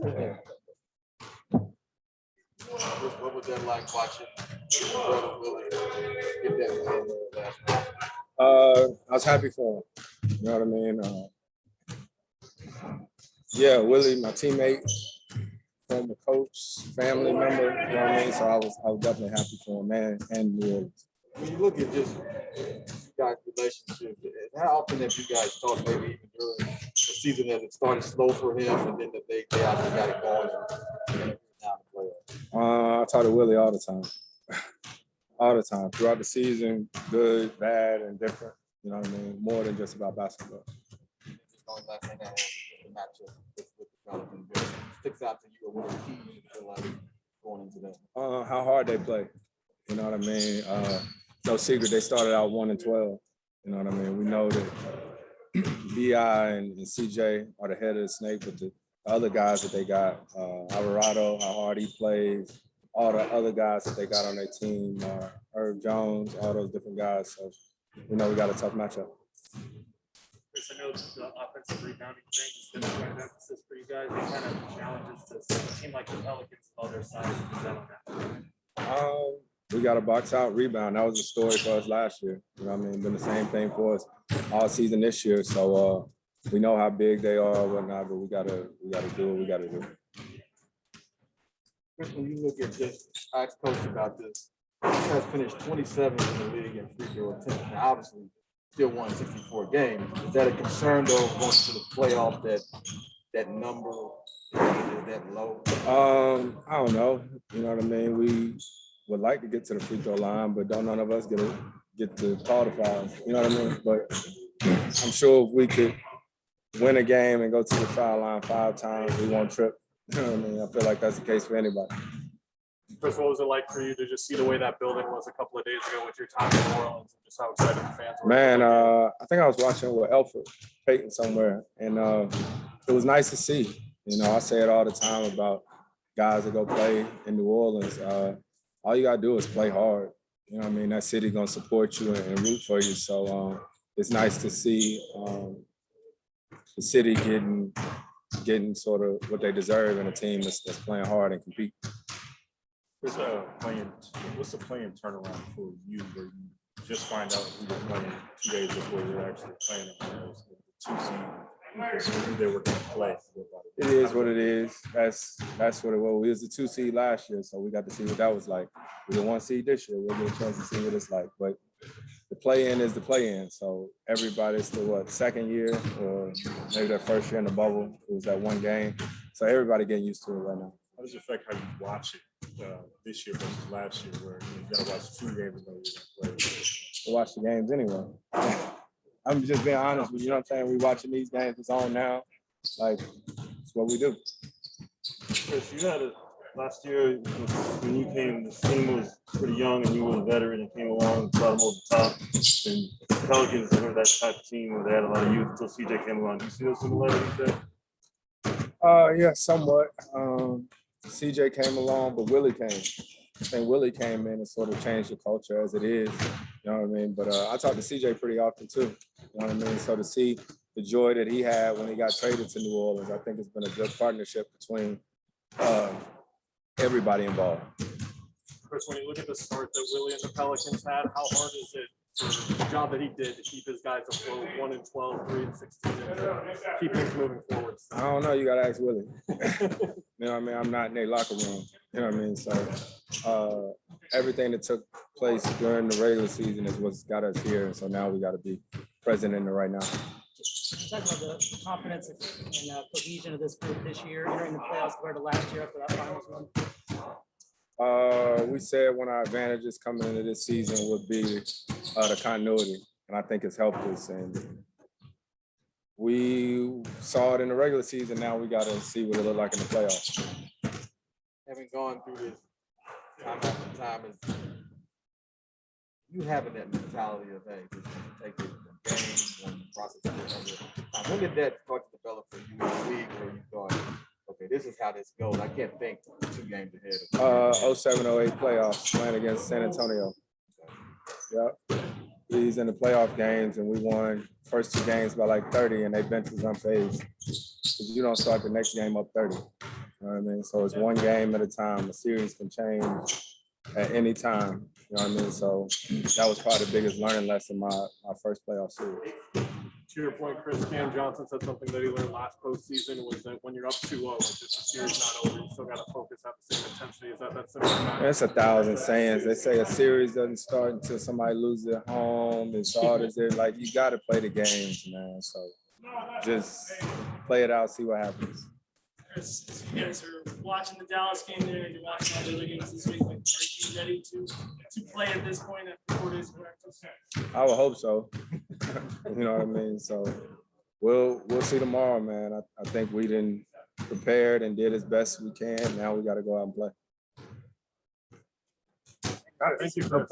Yeah. What was that like watching your brother Willie get that win last night? I was happy for him. You know what I mean? Yeah, Willie, my teammate, former coach, family member. You know what I mean? So I was definitely happy for him, man, and New Orleans. When you look at just you guys' relationship, how often have you guys talked, maybe even during the season as it started slow for him, and then they actually got it going and now the playoffs? I talk to Willie all the time. All the time. Throughout the season, good, bad, and different. You know what I mean? More than just about basketball. Just going last thing I have is the matchup with the Pelicans. What sticks out to you, or what are keys you feel like going into that? How hard they play. You know what I mean? No secret, they started out 1-12. You know what I mean? We know that BI and CJ are the head of the snake, but the other guys that they got, Alvarado, how hard he plays, all the other guys that they got on their team, Herb Jones, all those different guys. So we know we got a tough matchup. Chris, I know the offensive rebounding thing has been a point of emphasis for you guys. What kind of challenges does a team like the Pelicans and all their size present on that? We got to box out rebound. That was a story for us last year. You know what I mean? Been the same thing for us all season this year. So we know how big they are and whatnot, but we gotta do what we gotta do. Chris, when you look at just, I asked Coach about this. He has finished 27th in the league in free throw attempts. Now, obviously, still won 64 games. Is that a concern, though, going to the playoff that number is that low? I don't know. You know what I mean? We would like to get to the free throw line, but don't none of us get to call the fouls. You know what I mean? But I'm sure if we could win a game and go to the foul line 5 times, we won't trip. You know what I mean? I feel like that's the case for anybody. Chris, what was it like for you to just see the way that building was a couple of days ago with your time in New Orleans and just how excited the fans were? Man, I think I was watching with Elfrid Payton somewhere, and it was nice to see. You know, I say it all the time about guys that go play in New Orleans. All you got to do is play hard. You know what I mean? That city going to support you and root for you. So it's nice to see the city getting sort of what they deserve in a team that's playing hard and compete. What's the playing turnaround for you where you just find out who you're playing 2 days before you're actually playing the 2 seed, who they were going to play? It is what it is. That's what it was. We was the 2 seed last year, so we got to see what that was like. We the 1 seed this year. We'll get a chance to see what it's like. But the play-in is the play-in. So everybody's still second year or maybe their first year in the bubble. It was that 1 game. So everybody getting used to it right now. How does it affect how you watch it this year versus last year, where you got to watch 2 games and you're going to play? We watch the games anyway. I'm just being honest with you. You know what I'm saying? We watching these games. It's on now. Like, it's what we do. Chris, you had last year when you came, the team was pretty young and you were a veteran and came along and brought them over the top. And the Pelicans were that type of team where they had a lot of youth until CJ came along. Do you see those similarities there? Yeah, somewhat. CJ came along, but Willie came. I think Willie came in and sort of changed the culture as it is. You know what I mean? But I talk to CJ pretty often too. You know what I mean? So to see the joy that he had when he got traded to New Orleans, I think it's been a good partnership between everybody involved. Chris, when you look at the start that Willie and the Pelicans had, how hard is it for the job that he did to keep his guys afloat 1-12, 3-16, and keep things moving forward? I don't know. You got to ask Willie. You know what I mean? I'm not in their locker room. You know what I mean? So everything that took place during the regular season is what's got us here. And so now we got to be present in it right now. Talk about the confidence and cohesion of this group this year, entering the playoffs compared to last year after that finals run. We said one of our advantages coming into this season would be the continuity, and I think it's helped us. And we saw it in the regular season. Now we got to see what it look like in the playoffs. Having gone through this time after time, is you having that mentality of, hey, just take it from games and the process of it. When did that start to develop for you in the league where you thought, okay, this is how this goes? I can't think 2 games ahead. 07-08 playoffs, playing against San Antonio. Yep. He's in the playoff games, and we won first 2 games by like 30, and they bench was unfazed. Because you don't start the next game up 30. You know what I mean? So it's one game at a time. A series can change at any time. You know what I mean? So that was probably the biggest learning lesson my first playoff series. To your point, Chris, Cam Johnson said something that he learned last postseason was that when you're up 2-0, like just the series not over, you still got to focus at the same intensity. Is that similar? There's 1,000 sayings. They say a series doesn't start until somebody loses at home. It's hard as they're like, you got to play the games, man. So just play it out, see what happens. Chris, as you guys are watching the Dallas game there, you're watching all the other games this week. Like, are you ready to play at this point after 4 days of practice? I would hope so. You know what I mean? So we'll see tomorrow, man. I think we didn't prepared and did as best we can. Now we got to go out and play. Thank you, Chris.